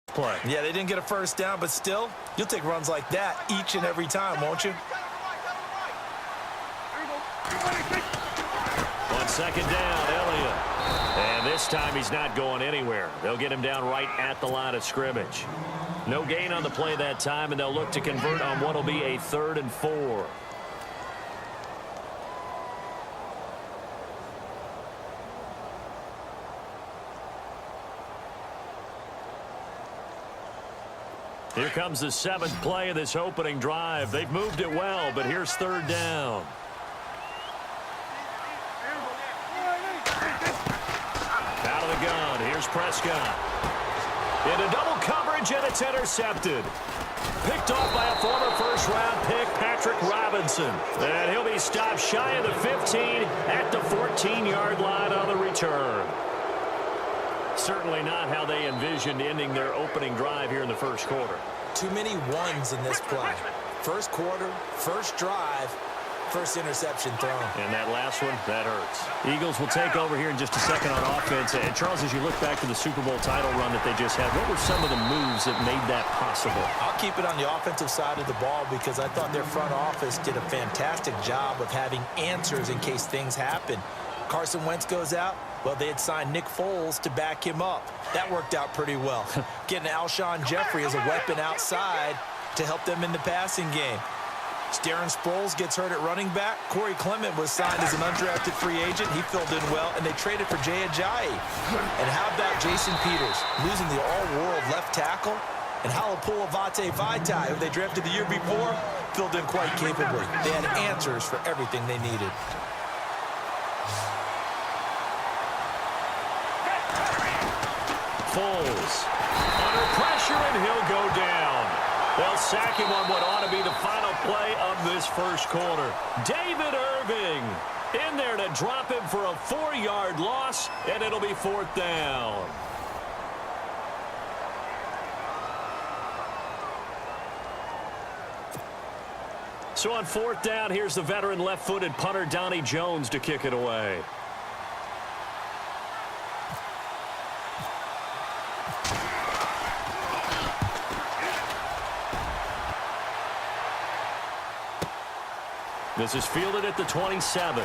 Play. Yeah, they didn't get a first down, but still, you'll take runs like that each and every time, won't you? On second down, Elliott. And this time he's not going anywhere. They'll get him down right at the line of scrimmage. No gain on the play that time, and they'll look to convert on what will be a 3rd and 4. Here comes the 7th play of this opening drive. They've moved it well, but here's 3rd down. Out of the gun, here's Prescott. Into double coverage, and it's intercepted. Picked off by a former first-round pick, Patrick Robinson. And he'll be stopped shy of the 15 at the 14-yard line on the return. Certainly not how they envisioned ending their opening drive here in the first quarter. Too many ones in this play. First quarter, first drive, first interception thrown. And that last one, that hurts. Eagles will take over here in just a second on offense. And Charles, as you look back to the Super Bowl title run that they just had, what were some of the moves that made that possible? I'll keep it on the offensive side of the ball because I thought their front office did a fantastic job of having answers in case things happen. Carson Wentz goes out. Well, they had signed Nick Foles to back him up. That worked out pretty well. Getting Alshon Jeffrey as a weapon outside to help them in the passing game. Darren Sproles gets hurt at running back. Corey Clement was signed as an undrafted free agent. He filled in well, and they traded for Jay Ajayi. And how about Jason Peters losing the all-world left tackle? And Halapoulivaati Vaitai, who they drafted the year before, filled in quite capably. They had answers for everything they needed. Foles under pressure, and he'll go down. They'll sack him on what ought to be the final play of this first quarter. David Irving in there to drop him for a 4-yard loss, and it'll be 4th down. So on 4th down, here's the veteran left-footed punter Donnie Jones to kick it away. This is fielded at the 27.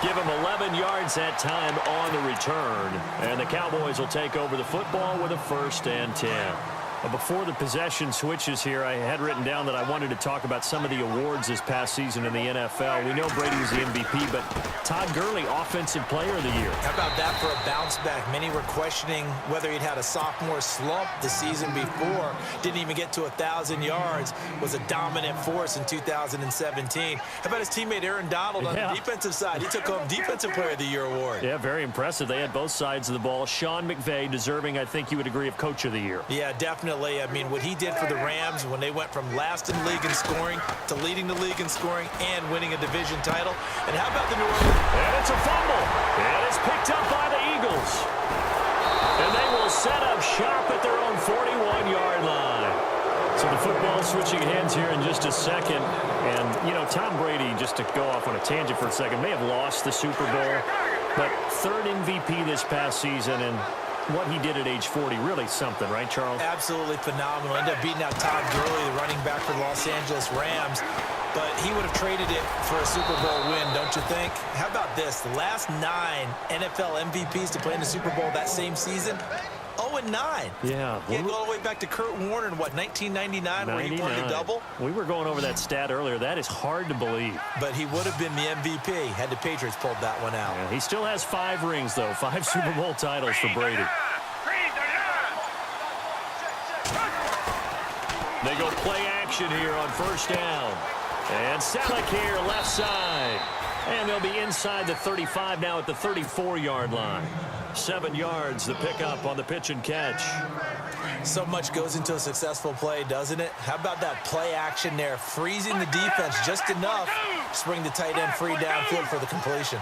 Give him 11 yards that time on the return. And the Cowboys will take over the football with a 1st and 10. Before the possession switches here, I had written down that I wanted to talk about some of the awards this past season in the NFL. We know Brady was the MVP, but Todd Gurley, Offensive Player of the Year. How about that for a bounce back? Many were questioning whether he'd had a sophomore slump the season before. Didn't even get to 1,000 yards. Was a dominant force in 2017. How about his teammate Aaron Donald on the defensive side? He took home Defensive Player of the Year award. Yeah, very impressive. They had both sides of the ball. Sean McVay deserving, I think you would agree, of Coach of the Year. Yeah, definitely. I mean, what he did for the Rams when they went from last in the league in scoring to leading the league in scoring and winning a division title. And how about the New Orleans? And it's a fumble. And it's picked up by the Eagles. And they will set up shop at their own 41-yard line. So the football switching hands here in just a second. And, you know, Tom Brady, just to go off on a tangent for a second, may have lost the Super Bowl. But 3rd MVP this past season, and what he did at age 40, really something, right, Charles? Absolutely phenomenal. Ended up beating out Todd Gurley, the running back for the Los Angeles Rams. But he would have traded it for a Super Bowl win, don't you think? How about this? The last 9 NFL MVPs to play in the Super Bowl that same season, 0-9. Yeah. You go all the way back to Kurt Warner in, what, 1999, where he won the double? We were going over that stat earlier. That is hard to believe. But he would have been the MVP had the Patriots pulled that one out. Yeah, he still has 5 rings, though. 5 Super Bowl titles for Brady. They go play action here on 1st down. And Selleck here, left side. And they'll be inside the 35 now at the 34-yard line. 7 yards, the pickup on the pitch and catch. So much goes into a successful play, doesn't it? How about that play action there? Freezing the defense just enough to bring the tight end free downfield for the completion.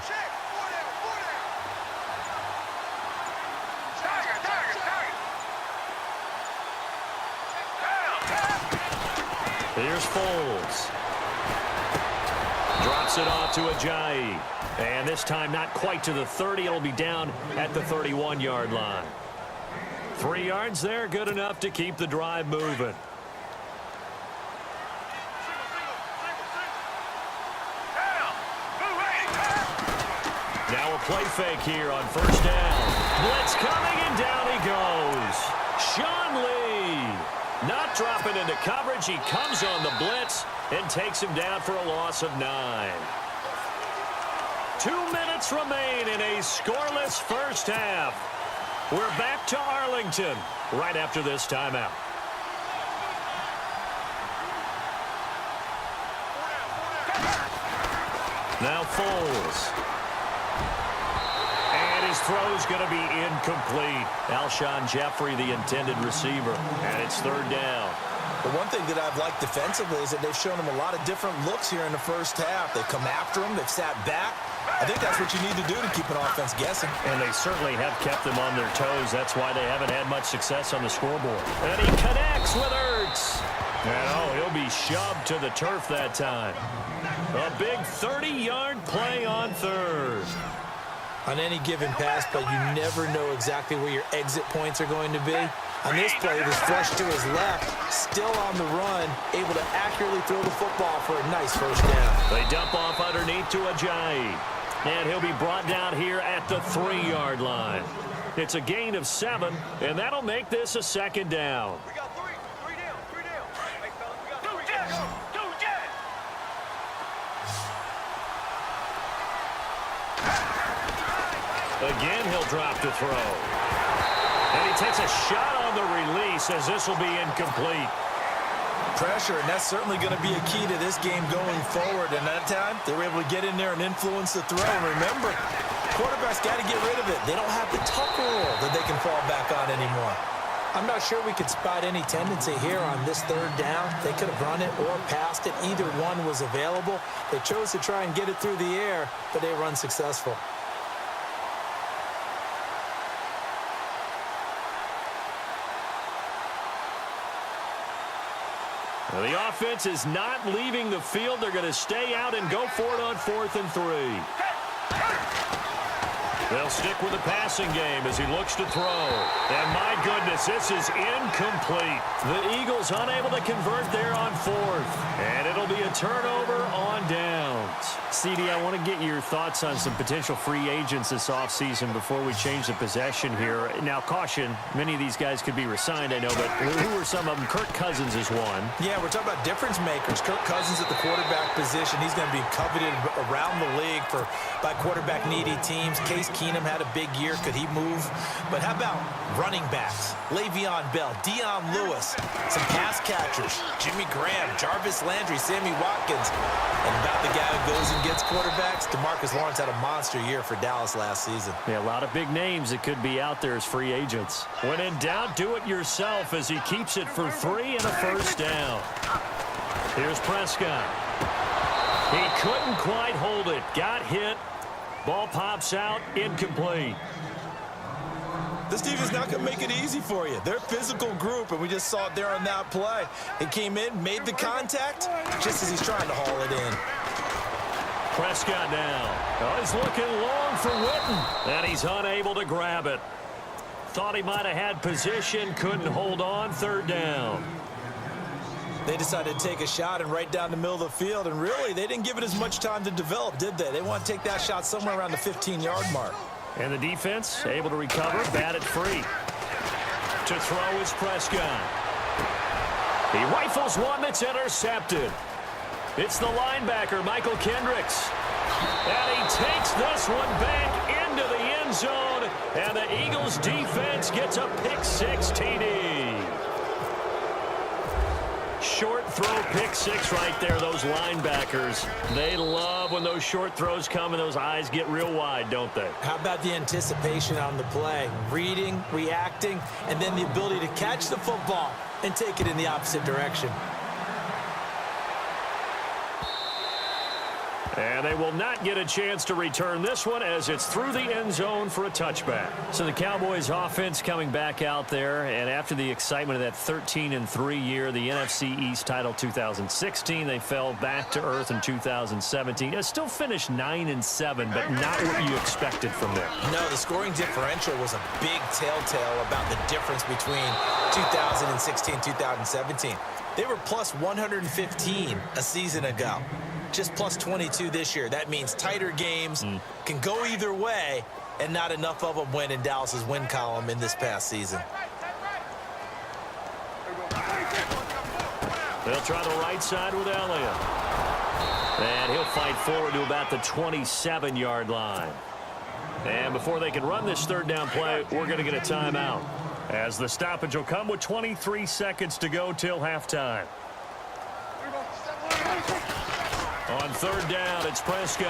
Here's Foles. Drops it off to Ajayi. And this time not quite to the 30. It'll be down at the 31-yard line. 3 yards there, good enough to keep the drive moving. Now a play fake here on first down. Blitz coming, and down he goes. Sean Lee not dropping into coverage. He comes on the blitz and takes him down for a loss of 9. 2 minutes remain in a scoreless first half. We're back to Arlington right after this timeout. Now Foles. And his throw's going to be incomplete. Alshon Jeffrey, the intended receiver, and it's third down. The one thing that I've liked defensively is that they've shown him a lot of different looks here in the first half. They've come after him. They've sat back. I think that's what you need to do to keep an offense guessing. And they certainly have kept them on their toes. That's why they haven't had much success on the scoreboard. And he connects with Ertz. And he'll be shoved to the turf that time. A big 30-yard play on third. On any given pass play, you never know exactly where your exit points are going to be. On this play, this flush to his left, still on the run, able to accurately throw the football for a nice first down. They dump off underneath to Ajayi. And he'll be brought down here at the 3-yard line. It's a gain of 7, and that'll make this a second down. We got three down. Hey, fellas, we got three down. Go, Jet! Again, he'll drop to throw. And he takes a shot on the release as this will be incomplete. Pressure, and that's certainly going to be a key to this game going forward. And that time, they were able to get in there and influence the throw. And remember, quarterbacks got to get rid of it. They don't have the tuck rule that they can fall back on anymore. I'm not sure we could spot any tendency here on this third down. They could have run it or passed it. Either one was available. They chose to try and get it through the air, but they were unsuccessful. Well, the offense is not leaving the field. They're going to stay out and go for it on 4th and 3. They'll stick with the passing game as he looks to throw. And my goodness, this is incomplete. The Eagles unable to convert there on 4th. And it'll be a turnover on downs. CD, I want to get your thoughts on some potential free agents this offseason before we change the possession here. Now, caution, many of these guys could be resigned, I know, but who are some of them? Kirk Cousins is one. Yeah, we're talking about difference makers. Kirk Cousins at the quarterback position. He's going to be coveted around the league by quarterback-needy teams. Case Keenum had a big year. Could he move? But how about running backs? Le'Veon Bell, Dion Lewis, some pass catchers, Jimmy Graham, Jarvis Landry, Sammy Watkins. And about the guy who goes and gets quarterbacks, DeMarcus Lawrence had a monster year for Dallas last season. Yeah, a lot of big names that could be out there as free agents. When in doubt, do it yourself as he keeps it for 3 and a first down. Here's Prescott. He couldn't quite hold it. Got hit. Ball pops out. Incomplete. This defense is not going to make it easy for you. They're a physical group, and we just saw it there on that play. He came in, made the contact, just as he's trying to haul it in. Prescott now. Oh, he's looking long for Witten, and he's unable to grab it. Thought he might have had position, couldn't hold on. 3rd down. They decided to take a shot and right down the middle of the field, and really, they didn't give it as much time to develop, did they? They want to take that shot somewhere around the 15-yard mark. And the defense able to recover, batted free. To throw is Prescott. He rifles one that's intercepted. It's the linebacker, Michael Kendricks. And he takes this one back into the end zone. And the Eagles defense gets a pick-6 TD. Short throw, pick-6 right there. Those linebackers, they love when those short throws come and those eyes get real wide, don't they? How about the anticipation on the play? Reading, reacting, and then the ability to catch the football and take it in the opposite direction. And they will not get a chance to return this one as it's through the end zone for a touchback. So the Cowboys offense coming back out there, and after the excitement of that 13-3 year, the NFC East title 2016, they fell back to earth in 2017. It still finished 9-7, but not what you expected from them. No, the scoring differential was a big telltale about the difference between 2016 2017. They were plus 115 a season ago. Just plus 22 this year. That means tighter games can go either way, and not enough of them went in Dallas's win column in this past season. They'll try the right side with Elliott. And he'll fight forward to about the 27-yard line. And before they can run this third down play, we're going to get a timeout, as the stoppage will come with 23 seconds to go till halftime. On third down, it's Prescott.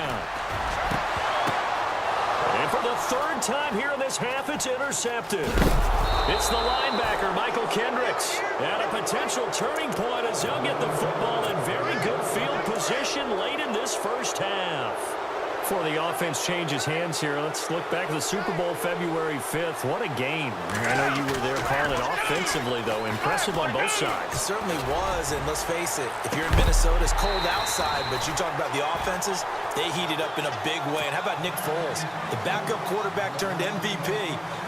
And for the third time here in this half, it's intercepted. It's the linebacker, Michael Kendricks, at a potential turning point as he'll get the football in very good field position late in this first half. Before the offense changes hands here, let's look back at the Super Bowl February 5th. What a game. I know you were there calling it offensively, though. Impressive on both sides. It certainly was, and let's face it, if you're in Minnesota, it's cold outside, but you talk about the offenses, they heated up in a big way. And how about Nick Foles? The backup quarterback turned MVP,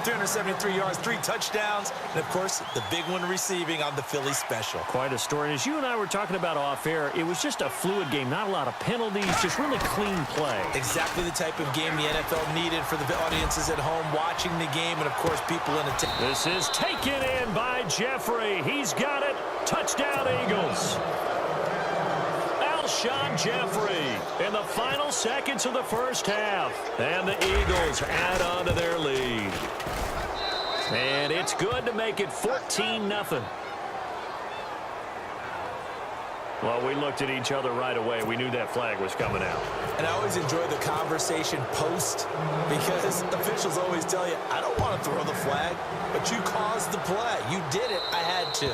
373 yards, 3 touchdowns, and, of course, the big one receiving on the Philly special. Quite a story. And as you and I were talking about off air, it was just a fluid game, not a lot of penalties, just really clean play. Exactly the type of game the NFL needed for the audiences at home watching the game, and, of course, people in attendance. This is taken in by Jeffrey. He's got it. Touchdown, Eagles. Alshon Jeffrey in the final seconds of the first half. And the Eagles add on to their lead. And it's good to make it 14-0. Well, we looked at each other right away. We knew that flag was coming out. And I always enjoy the conversation post, because officials always tell you, I don't want to throw the flag, but you caused the play. You did it. I had to.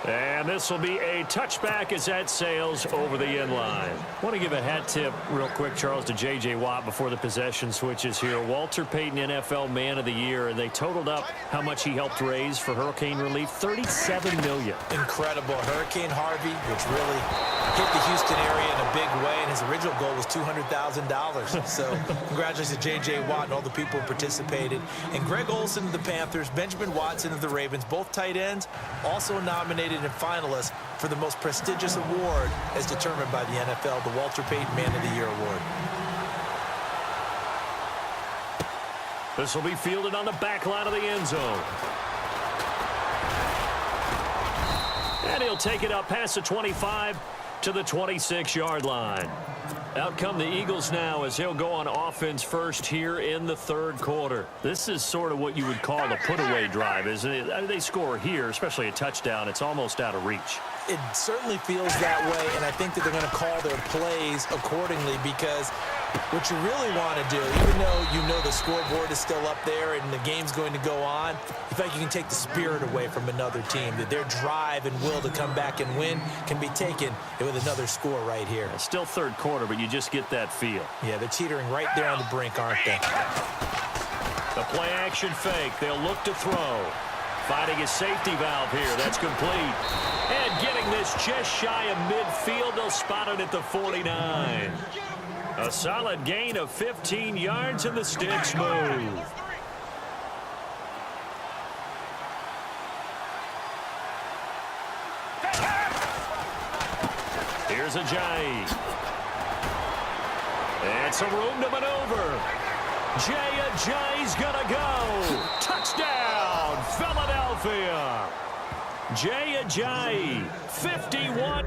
And this will be a touchback as that sails over the end line. I want to give a hat tip real quick, Charles, to J.J. Watt before the possession switches here. Walter Payton, NFL Man of the Year, and they totaled up how much he helped raise for hurricane relief, $37 million. Incredible. Hurricane Harvey, which really hit the Houston area in a big way, and his original goal was $200,000. So congratulations to J.J. Watt and all the people who participated. And Greg Olsen of the Panthers, Benjamin Watson of the Ravens, both tight ends, also nominated and finalists for the most prestigious award as determined by the NFL, the Walter Payton Man of the Year Award. This will be fielded on the back line of the end zone. And he'll take it up past the 25 to the 26-yard line. Out come the Eagles now as he'll go on offense first here in the third quarter. This is sort of what you would call a put-away drive, isn't it? They score here, especially a touchdown. It's almost out of reach. It certainly feels that way, and I think that they're going to call their plays accordingly, because what you really want to do, even though you know the scoreboard is still up there and the game's going to go on, you feel like you can take the spirit away from another team, that their drive and will to come back and win can be taken with another score right here. It's still third quarter, but you just get that feel. Yeah, they're teetering right there on the brink, aren't they? The play-action fake. They'll look to throw. Finding a safety valve here. That's complete. And getting this just shy of midfield. They'll spot it at the 49. A solid gain of 15 yards, and the sticks move. Here's Ajayi. And some room to maneuver. Jay Ajayi's gonna go. Touchdown, Philadelphia. Jay Ajayi, 51.